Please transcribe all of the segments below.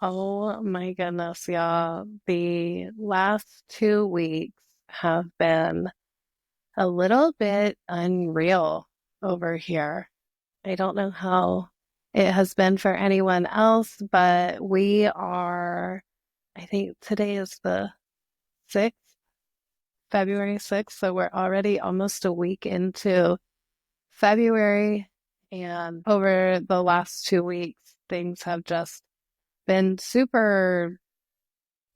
Oh my goodness, yeah. The last 2 weeks have been a little bit unreal over here. I don't know how it has been for anyone else, but I think today is the 6th, February 6th, so we're already almost a week into February. And over the last 2 weeks, things have just been super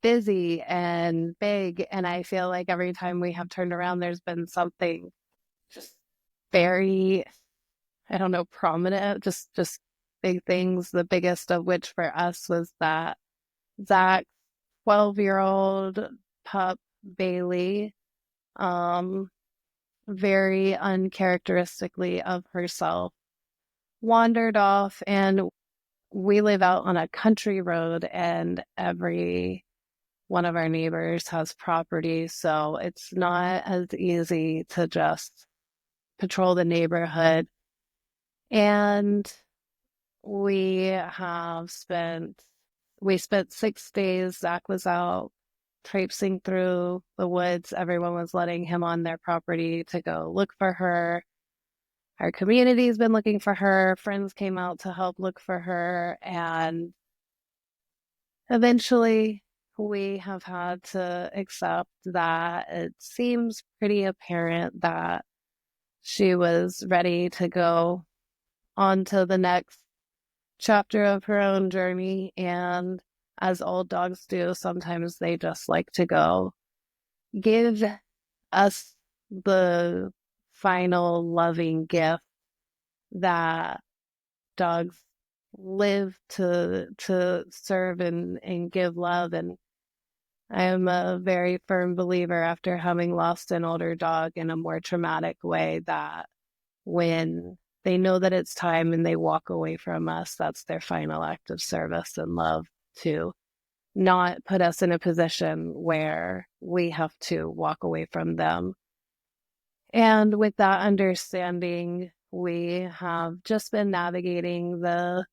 busy and big. And I feel like every time we have turned around, there's been something just very, I don't know, prominent, just big things. The biggest of which for us was that Zach's 12-year-old pup, Bailey, um, very uncharacteristically of herself, wandered off. And we live out on a country road, and every one of our neighbors has property, so it's not as easy to just patrol the neighborhood. And we have spent we spent 6 days. Zach was out traipsing through the woods. Everyone was letting him on their property to go look for her. Our community's been looking for her. Friends came out to help look for her, and eventually, we have had to accept that it seems pretty apparent that she was ready to go on to the next chapter of her own journey. And as old dogs do, sometimes they just like to go give us the final loving gift that dogs live to serve and give love. And I am a very firm believer, after having lost an older dog in a more traumatic way, that when they know that it's time and they walk away from us, that's their final act of service and love, to not put us in a position where we have to walk away from them. And with that understanding, we have just been navigating the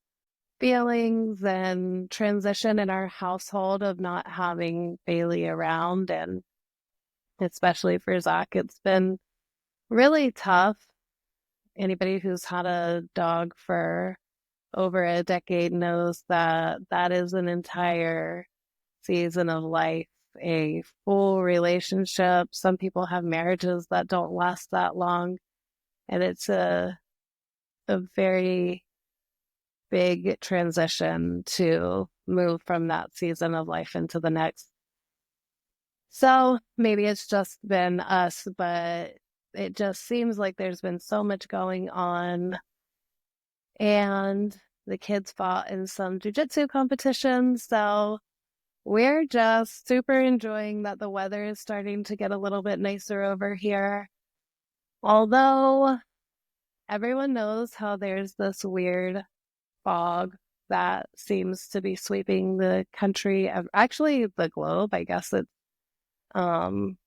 feelings and transition in our household of not having Bailey around. And especially for Zach, it's been really tough. Anybody who's had a dog for over a decade knows that that is an entire season of life, a full relationship. Some people have marriages that don't last that long, and it's a very big transition to move from that season of life into the next. So maybe it's just been us, but it just seems like there's been so much going on. And the kids fought in some jujitsu competitions. So we're just super enjoying that the weather is starting to get a little bit nicer over here. Although everyone knows how there's this weird fog that seems to be sweeping the country, actually the globe. I guess it's, um,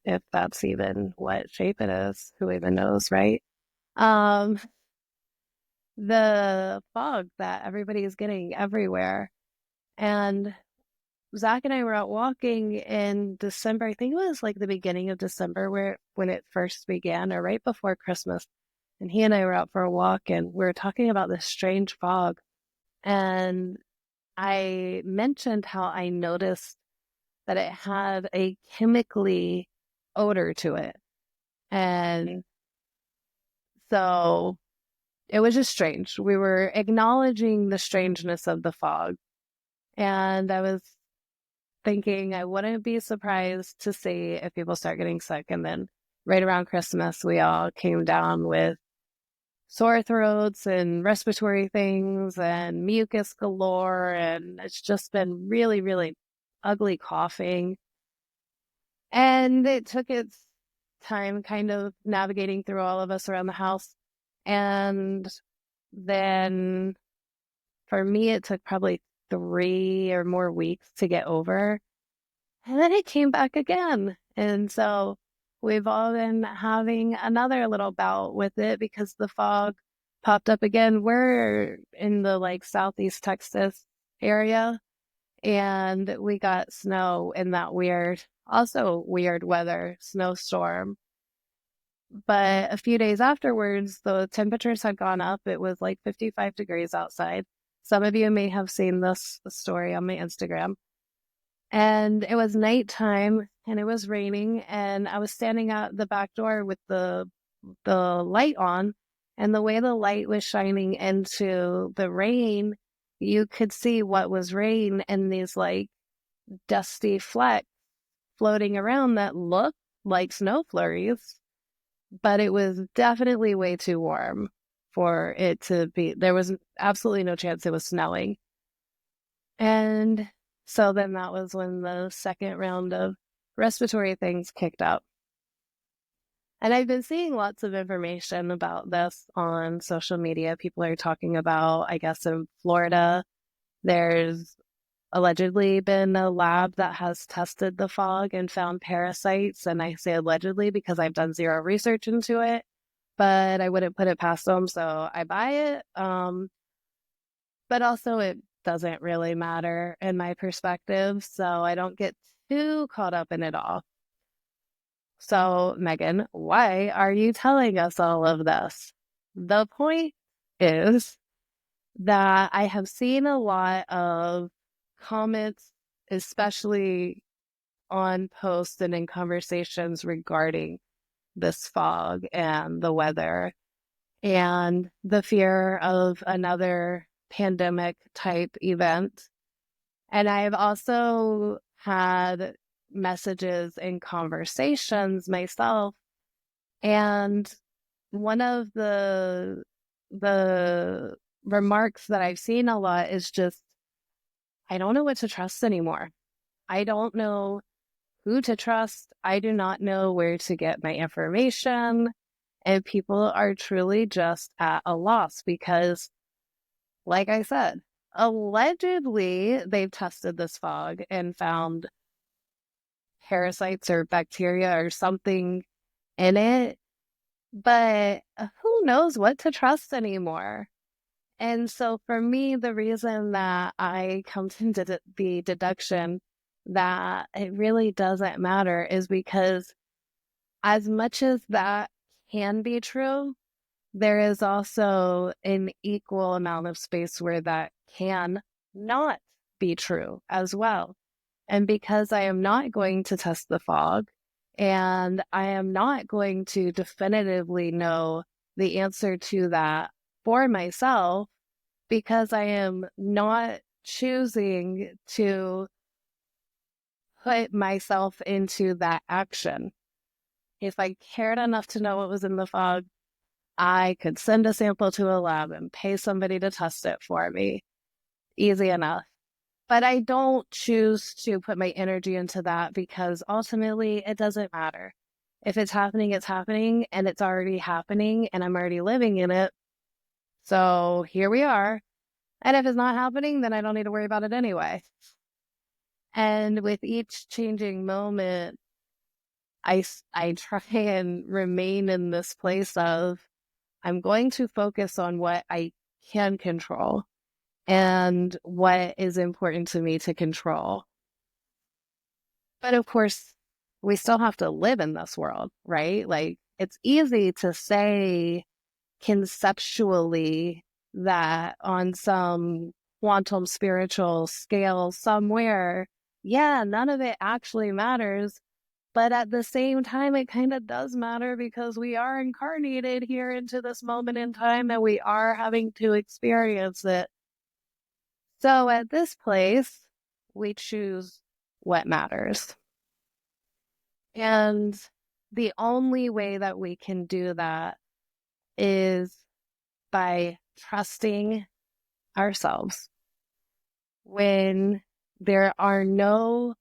if that's even what shape it is, who even knows, right? Um, the fog that everybody is getting everywhere. And Zach and I were out walking in December. I think it was like the beginning of December when it first began, or right before Christmas. And he and I were out for a walk, and we were talking about this strange fog. And I mentioned how I noticed that it had a chemically odor to it. And so it was just strange. We were acknowledging the strangeness of the fog. And I was thinking I wouldn't be surprised to see if people start getting sick. And then right around Christmas, we all came down with sore throats and respiratory things and mucus galore. And it's just been really, really ugly coughing. And it took its time kind of navigating through all of us around the house. And then for me, it took probably 3 or more weeks to get over. And then it came back again. And so we've all been having another little bout with it because the fog popped up again. We're in the like Southeast Texas area. and we got snow in that also weird weather, snowstorm. But a few days afterwards, the temperatures had gone up. It was like 55 degrees outside. Some of you may have seen this story on my Instagram. And it was nighttime and it was raining, and I was standing at the back door with the light on, and the way the light was shining into the rain, you could see what was rain and these like dusty flecks floating around that looked like snow flurries, but it was definitely way too warm for it to be. There was absolutely no chance it was snowing. And so then that was when the second round of respiratory things kicked up. And I've been seeing lots of information about this on social media. People are talking about, I guess, in Florida, there's allegedly been a lab that has tested the fog and found parasites. And I say allegedly because I've done zero research into it, but I wouldn't put it past them. So I buy it. But also it doesn't really matter in my perspective. So I don't get too caught up in it all. So, Megan, why are you telling us all of this? The point is that I have seen a lot of comments, especially on posts and in conversations regarding this fog and the weather and the fear of another pandemic type event. And I've also had messages and conversations myself. And one of the remarks that I've seen a lot is just, I don't know what to trust anymore. I don't know who to trust. I do not know where to get my information. And people are truly just at a loss because, like I said, allegedly they've tested this fog and found parasites or bacteria or something in it, but who knows what to trust anymore? And so for me, the reason that I come to the deduction that it really doesn't matter is because as much as that can be true, there is also an equal amount of space where that can not be true as well. And because I am not going to test the fog and I am not going to definitively know the answer to that for myself, because I am not choosing to put myself into that action. If I cared enough to know what was in the fog, I could send a sample to a lab and pay somebody to test it for me. Easy enough. But I don't choose to put my energy into that because ultimately it doesn't matter. If it's happening, it's happening, and it's already happening, and I'm already living in it. So here we are. And if it's not happening, then I don't need to worry about it anyway. And with each changing moment, I try and remain in this place of I'm going to focus on what I can control and what is important to me to control. But of course, we still have to live in this world, right? Like, it's easy to say conceptually that on some quantum spiritual scale somewhere, yeah, none of it actually matters. But at the same time, it kind of does matter because we are incarnated here into this moment in time and we are having to experience it. So at this place, we choose what matters. And the only way that we can do that is by trusting ourselves. When there are no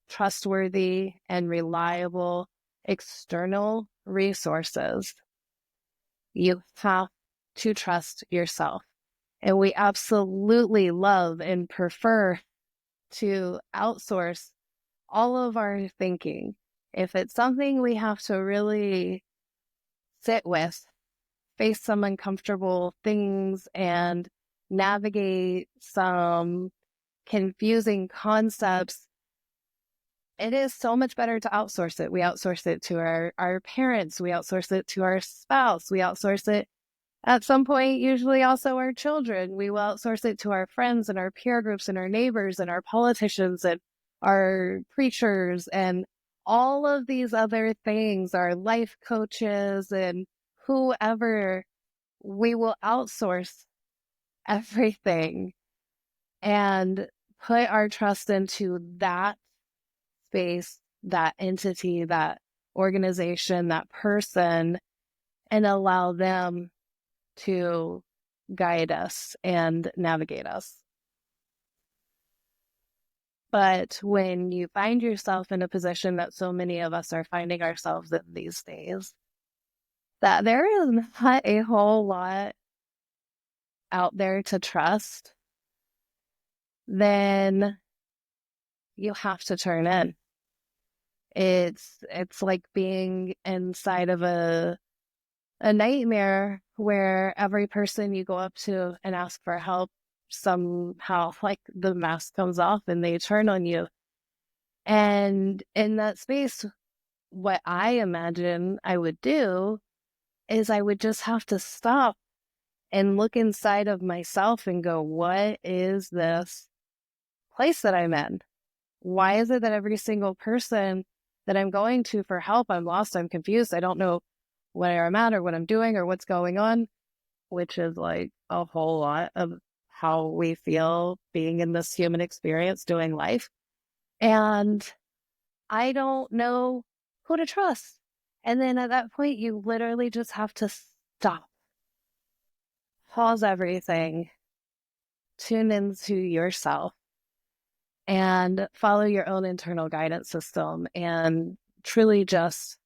trustworthy and reliable external resources, you have to trust yourself. And we absolutely love and prefer to outsource all of our thinking. If it's something we have to really sit with, face some uncomfortable things and navigate some confusing concepts, it is so much better to outsource it. We outsource it to our parents. We outsource it to our spouse. We outsource it at some point, usually also our children. We will outsource it to our friends and our peer groups and our neighbors and our politicians and our preachers and all of these other things, our life coaches and whoever. We will outsource everything and put our trust into that space, that entity, that organization, that person, and allow them to guide us and navigate us. But when you find yourself in a position that so many of us are finding ourselves in these days, that there is not a whole lot out there to trust, then you have to turn in. It's like being inside of a nightmare where every person you go up to and ask for help, somehow like the mask comes off and they turn on you. And in that space, what I imagine I would do is I would just have to stop and look inside of myself and go, what is this place that I'm in? Why is it that every single person that I'm going to for help, I'm lost, I'm confused, I don't know where I'm at or what I'm doing or what's going on, which is like a whole lot of how we feel being in this human experience doing life. And I don't know who to trust. And then at that point, you literally just have to stop, pause everything, tune into yourself, and follow your own internal guidance system and truly just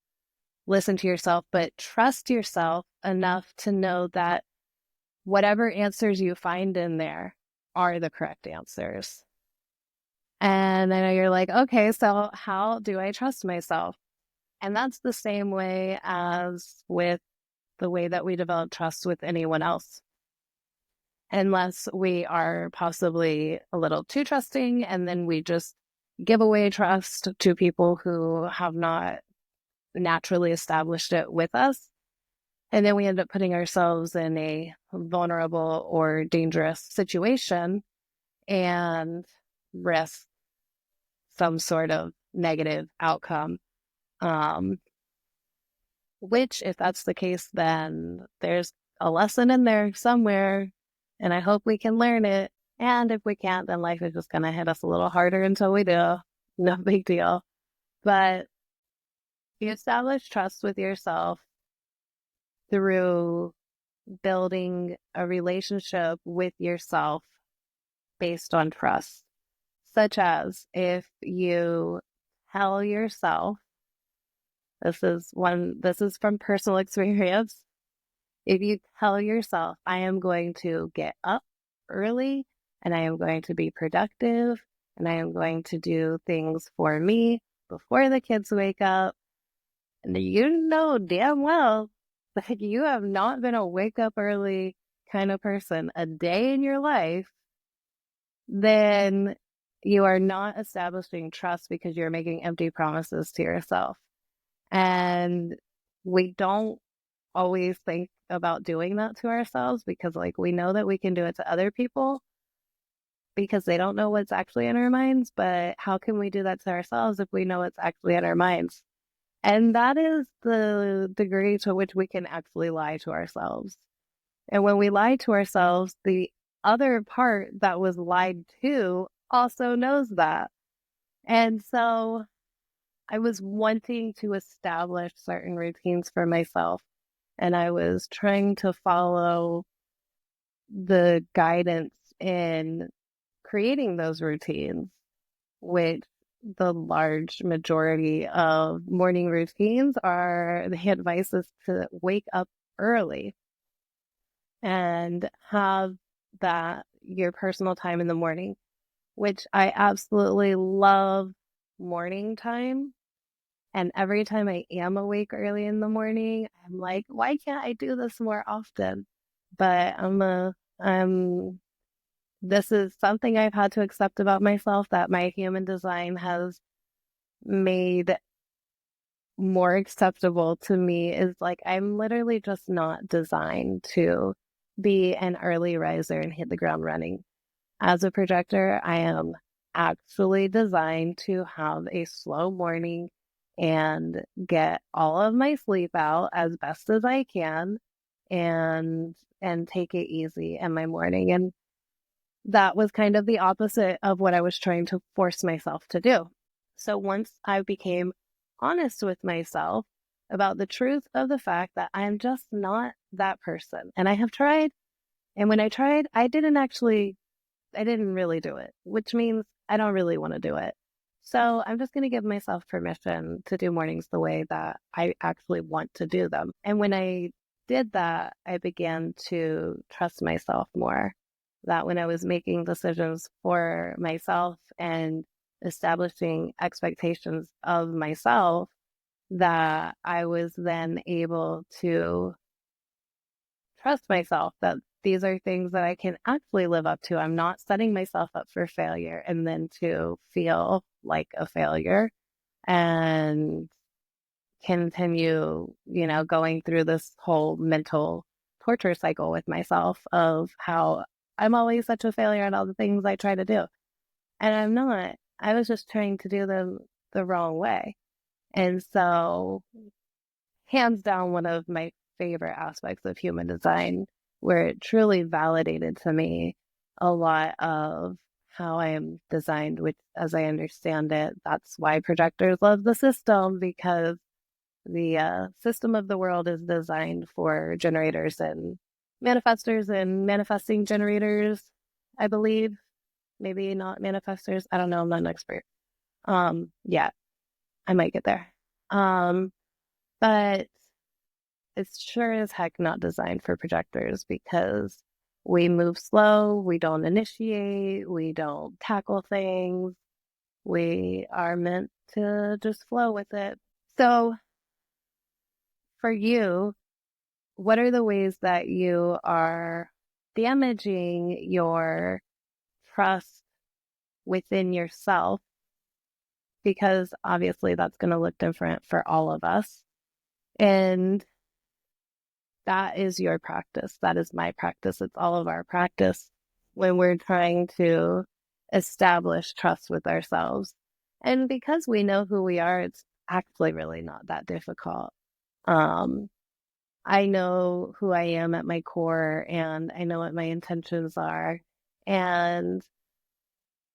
listen to yourself, but trust yourself enough to know that whatever answers you find in there are the correct answers. And I know you're like, okay, so how do I trust myself? And that's the same way as with the way that we develop trust with anyone else. Unless we are possibly a little too trusting, and then we just give away trust to people who have not naturally established it with us. And then we end up putting ourselves in a vulnerable or dangerous situation and risk some sort of negative outcome. Which, if that's the case, then there's a lesson in there somewhere, and I hope we can learn it. And if we can't, then life is just going to hit us a little harder until we do. No big deal. But you establish trust with yourself through building a relationship with yourself based on trust, such as if you tell yourself, this is from personal experience. If you tell yourself, I am going to get up early and I am going to be productive and I am going to do things for me before the kids wake up, and you know damn well that you have not been a wake up early kind of person a day in your life, then you are not establishing trust because you're making empty promises to yourself. And we don't always think about doing that to ourselves because like we know that we can do it to other people because they don't know what's actually in our minds. But how can we do that to ourselves if we know what's actually in our minds? And that is the degree to which we can actually lie to ourselves. And when we lie to ourselves, the other part that was lied to also knows that. And so I was wanting to establish certain routines for myself, and I was trying to follow the guidance in creating those routines, which the large majority of morning routines are, the advice is to wake up early and have that your personal time in the morning, which I absolutely love morning time. And every time I am awake early in the morning, I'm like, why can't I do this more often? But I'm this is something I've had to accept about myself, that my human design has made more acceptable to me, is like I'm literally just not designed to be an early riser and hit the ground running. As a projector, I am actually designed to have a slow morning and get all of my sleep out as best as I can and take it easy in my morning. And that was kind of the opposite of what I was trying to force myself to do. So once I became honest with myself about the truth of the fact that I'm just not that person, and I have tried, and when I tried, I didn't really do it, which means I don't really want to do it. So I'm just going to give myself permission to do mornings the way that I actually want to do them. And when I did that, I began to trust myself more. That when I was making decisions for myself and establishing expectations of myself, that I was then able to trust myself that these are things that I can actually live up to. I'm not setting myself up for failure and then to feel like a failure and continue, going through this whole mental torture cycle with myself of how I'm always such a failure at all the things I try to do. And I'm not. I was just trying to do them the wrong way. And so, hands down, one of my favorite aspects of human design, where it truly validated to me a lot of how I am designed, which, as I understand it, that's why projectors love the system, because the system of the world is designed for generators and manifestors and manifesting generators, I believe. Maybe not manifestors. I don't know. I'm not an expert. Yeah, I might get there. But it's sure as heck not designed for projectors because we move slow, we don't initiate, we don't tackle things. We are meant to just flow with it. So, for you, what are the ways that you are damaging your trust within yourself? Because obviously that's going to look different for all of us. And that is your practice. That is my practice. It's all of our practice when we're trying to establish trust with ourselves. And because we know who we are, it's actually really not that difficult. Um, I know who I am at my core and I know what my intentions are. And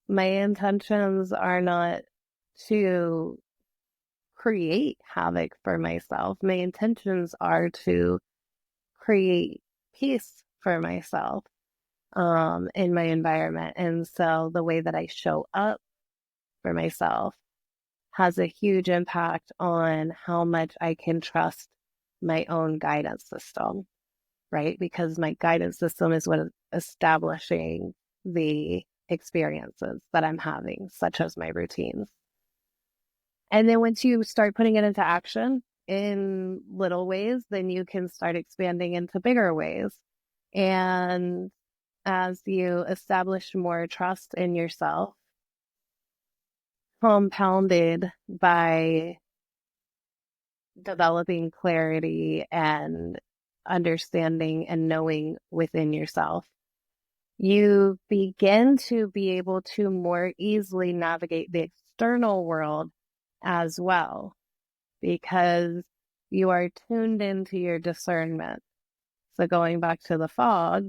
my intentions are not to create havoc for myself. My intentions are to create peace for myself in my environment. And so the way that I show up for myself has a huge impact on how much I can trust my own guidance system, right? Because my guidance system is what is establishing the experiences that I'm having, such as my routines. And then once you start putting it into action in little ways, then you can start expanding into bigger ways. And as you establish more trust in yourself, compounded by developing clarity and understanding and knowing within yourself, you begin to be able to more easily navigate the external world as well, because you are tuned into your discernment. So going back to the fog,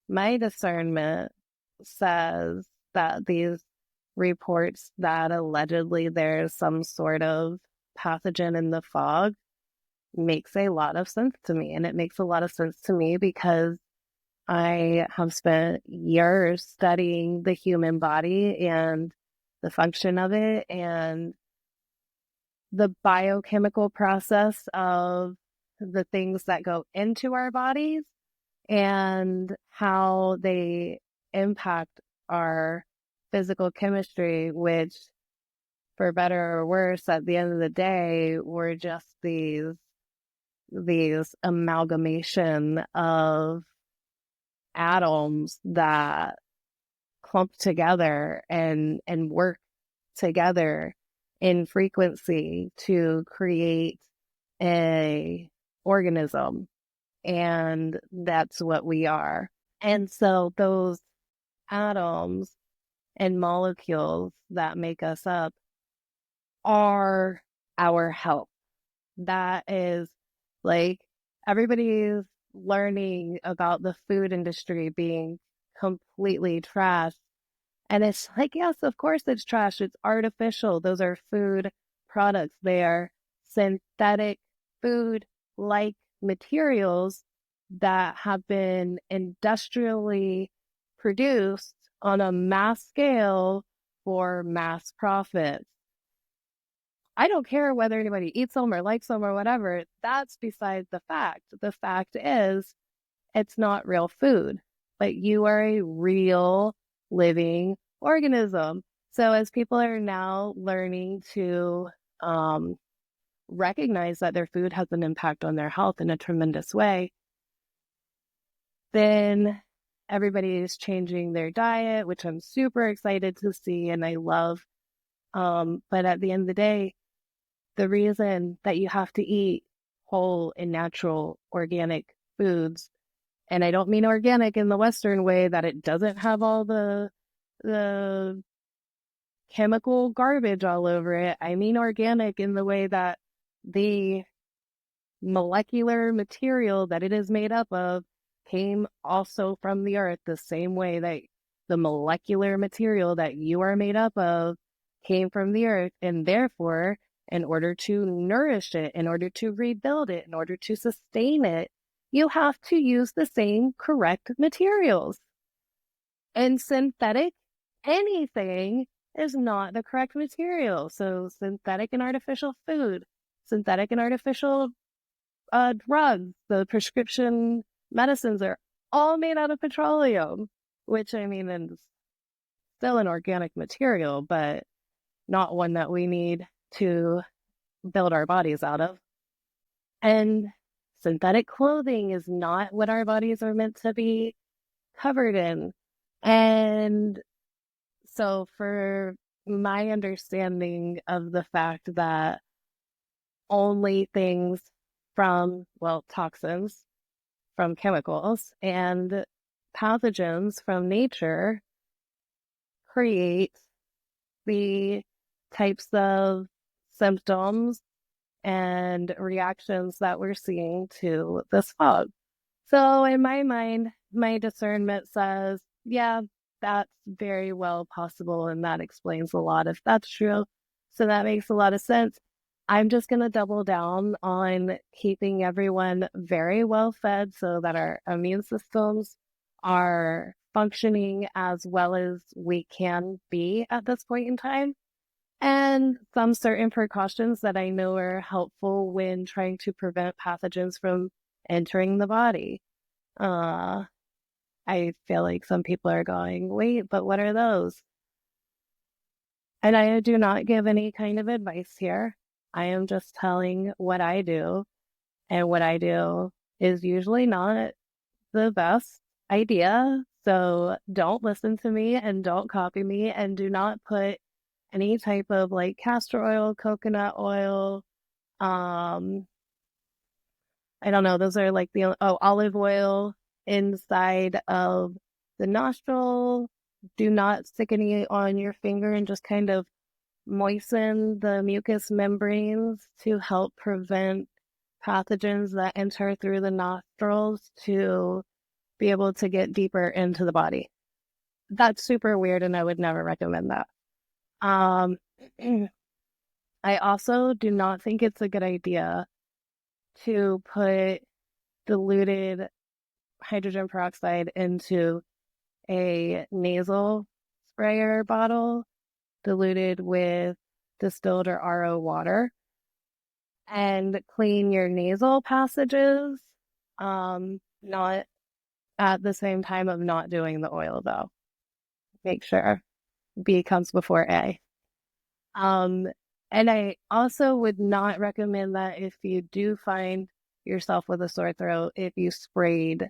my discernment says that these reports that allegedly there's some sort of pathogen in the fog makes a lot of sense to me. And it makes a lot of sense to me because I have spent years studying the human body and the function of it and the biochemical process of the things that go into our bodies and how they impact our physical chemistry, which, for better or worse, at the end of the day, we're just these amalgamation of atoms that clump together and work together in frequency to create a organism. And that's what we are. And so those atoms and molecules that make us up are our health. That is like everybody's learning about the food industry being completely trash. And it's like, yes, of course it's trash. It's artificial. Those are food products. They are synthetic food like materials that have been industrially produced on a mass scale for mass profit. I don't care whether anybody eats them or likes them or whatever. That's beside the fact. The fact is, it's not real food, but you are a real living organism. So as people are now learning to recognize that their food has an impact on their health in a tremendous way, then everybody is changing their diet, which I'm super excited to see and I love. But at the end of the day, the reason that you have to eat whole and natural organic foods, and I don't mean organic in the Western way that it doesn't have all the chemical garbage all over it. I mean organic in the way that the molecular material that it is made up of came also from the earth, the same way that the molecular material that you are made up of came from the earth. And therefore, in order to nourish it, in order to rebuild it, in order to sustain it, you have to use the same correct materials. And synthetic anything is not the correct material. So synthetic and artificial food, synthetic and artificial drugs, the prescription medicines are all made out of petroleum, which I mean is still an organic material, but not one that we need to build our bodies out of. And synthetic clothing is not what our bodies are meant to be covered in. And so for my understanding of the fact that only things from, well, toxins from chemicals and pathogens from nature create the types of symptoms and reactions that we're seeing to this fog. So in my mind, my discernment says, yeah, that's very well possible. And that explains a lot if that's true. So that makes a lot of sense. I'm just going to double down on keeping everyone very well fed so that our immune systems are functioning as well as we can be at this point in time. And some certain precautions that I know are helpful when trying to prevent pathogens from entering the body. I feel like some people are going, wait, but what are those? And I do not give any kind of advice here. I am just telling what I do. And what I do is usually not the best idea. So don't listen to me and don't copy me and do not put any type of like castor oil, coconut oil, I don't know, those are like the, olive oil inside of the nostril. Do not stick any on your finger and just kind of moisten the mucous membranes to help prevent pathogens that enter through the nostrils to be able to get deeper into the body. That's super weird and I would never recommend that. I also do not think it's a good idea to put diluted hydrogen peroxide into a nasal sprayer bottle diluted with distilled or RO water and clean your nasal passages. Not at the same time of not doing the oil though. Make sure B comes before A. And I also would not recommend that if you do find yourself with a sore throat, if you sprayed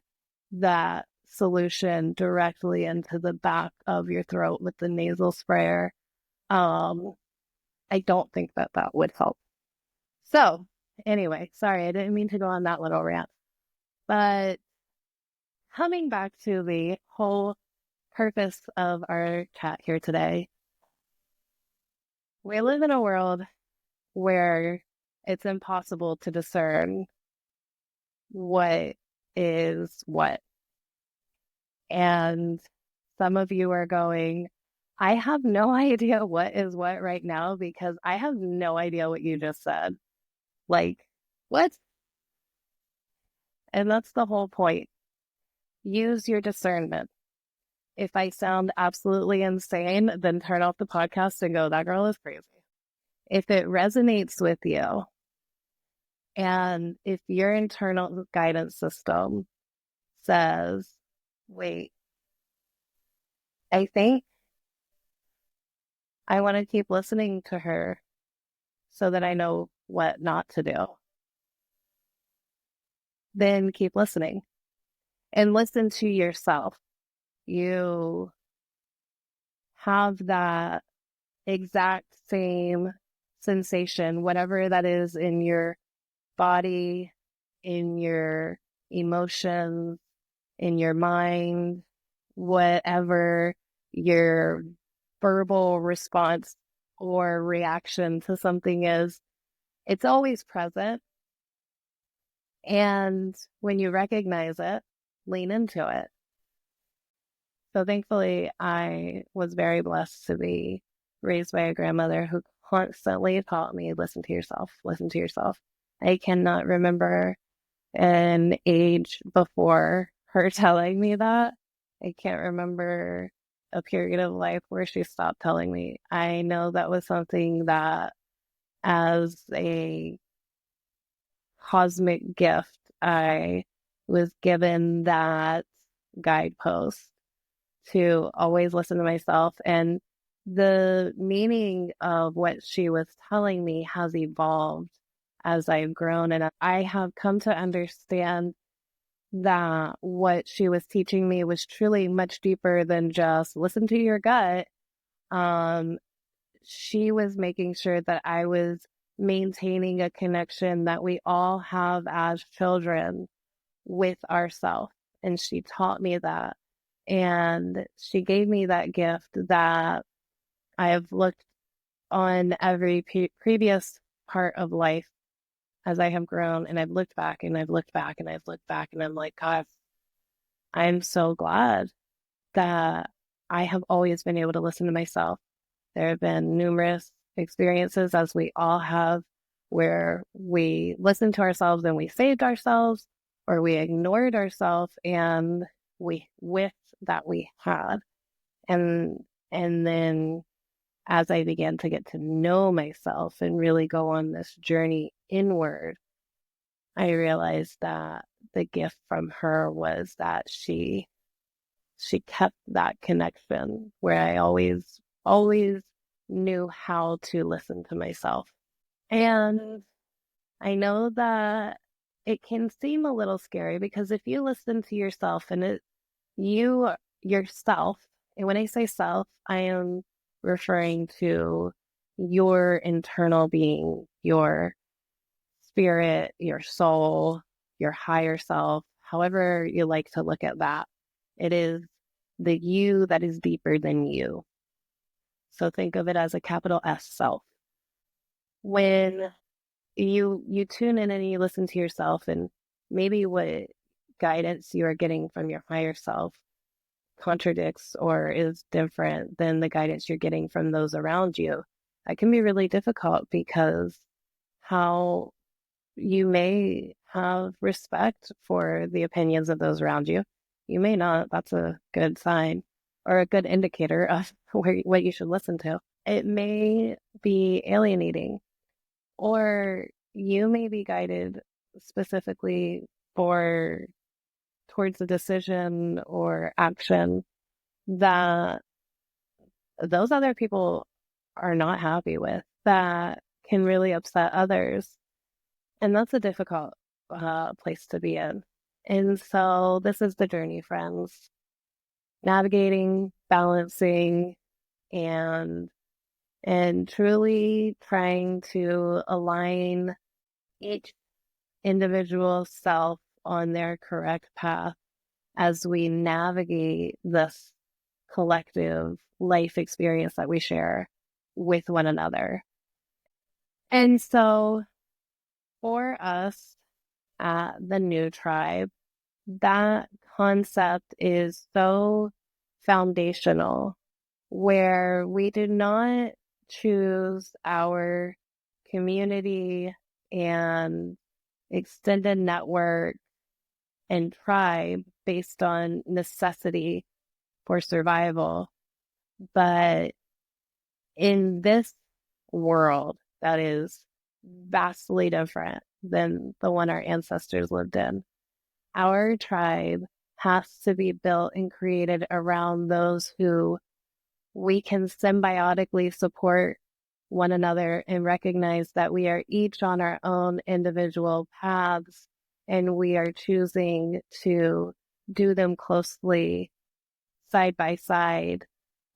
that solution directly into the back of your throat with the nasal sprayer, I don't think that that would help. So anyway, sorry, I didn't mean to go on that little rant, but coming back to the whole purpose of our chat here today, we live in a world where it's impossible to discern what is what. And some of you are going, I have no idea what is what right now because I have no idea what you just said. Like, what? And that's the whole point. Use your discernment. If I sound absolutely insane, then turn off the podcast and go, that girl is crazy. If it resonates with you, and if your internal guidance system says, wait, I think I want to keep listening to her so that I know what not to do, then keep listening and listen to yourself. You have that exact same sensation, whatever that is in your body, in your emotions, in your mind, whatever your verbal response or reaction to something is, it's always present. And when you recognize it, lean into it. So thankfully, I was very blessed to be raised by a grandmother who constantly taught me, listen to yourself, listen to yourself. I cannot remember an age before her telling me that. I can't remember a period of life where she stopped telling me. I know that was something that, as a cosmic gift, I was given that guidepost to always listen to myself. And the meaning of what she was telling me has evolved as I've grown. And I have come to understand that what she was teaching me was truly much deeper than just listen to your gut. She was making sure that I was maintaining a connection that we all have as children with ourselves. And she taught me that. And she gave me that gift that I have looked on every previous part of life as I have grown. And I've looked back and I've looked back and I've looked back. And I'm like, God, I'm so glad that I have always been able to listen to myself. There have been numerous experiences, as we all have, where we listened to ourselves and we saved ourselves, or we ignored ourselves and we wished that we had. And then as I began to get to know myself and really go on this journey inward, I realized that the gift from her was that she kept that connection where I always knew how to listen to myself. And I know that it can seem a little scary because if you listen to yourself and yourself, and when I say self, I am referring to your internal being, your spirit, your soul, your higher self, however you like to look at that. It is the you that is deeper than you. So think of it as a capital S self. When you tune in and you listen to yourself, and maybe what guidance you are getting from your higher self contradicts or is different than the guidance you're getting from those around you, that can be really difficult because how you may have respect for the opinions of those around you. You may not. That's a good sign or a good indicator of what you should listen to. It may be alienating, or you may be guided specifically towards a decision or action that those other people are not happy with, that can really upset others. And that's a difficult place to be in. And so this is the journey, friends. Navigating, balancing, and truly trying to align each individual self on their correct path as we navigate this collective life experience that we share with one another. And so for us at the new tribe, that concept is so foundational, where we do not choose our community and extended network and tribe based on necessity for survival. But in this world that is vastly different than the one our ancestors lived in, our tribe has to be built and created around those who we can symbiotically support one another and recognize that we are each on our own individual paths and we are choosing to do them closely side by side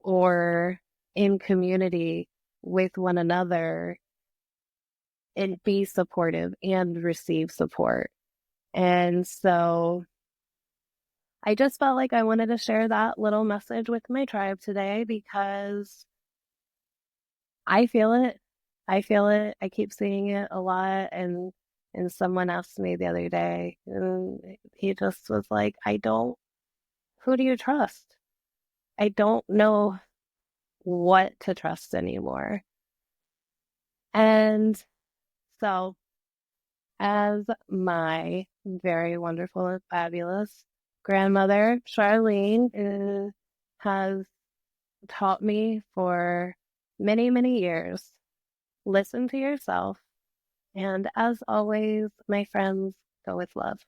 or in community with one another and be supportive and receive support. And so I just felt like I wanted to share that little message with my tribe today because I feel it. I feel it. I keep seeing it a lot. And someone asked me the other day, and he just was like, who do you trust? I don't know what to trust anymore. And so, as my very wonderful and fabulous grandmother, Charlene, has taught me for many, many years, listen to yourself. And as always, my friends, go with love.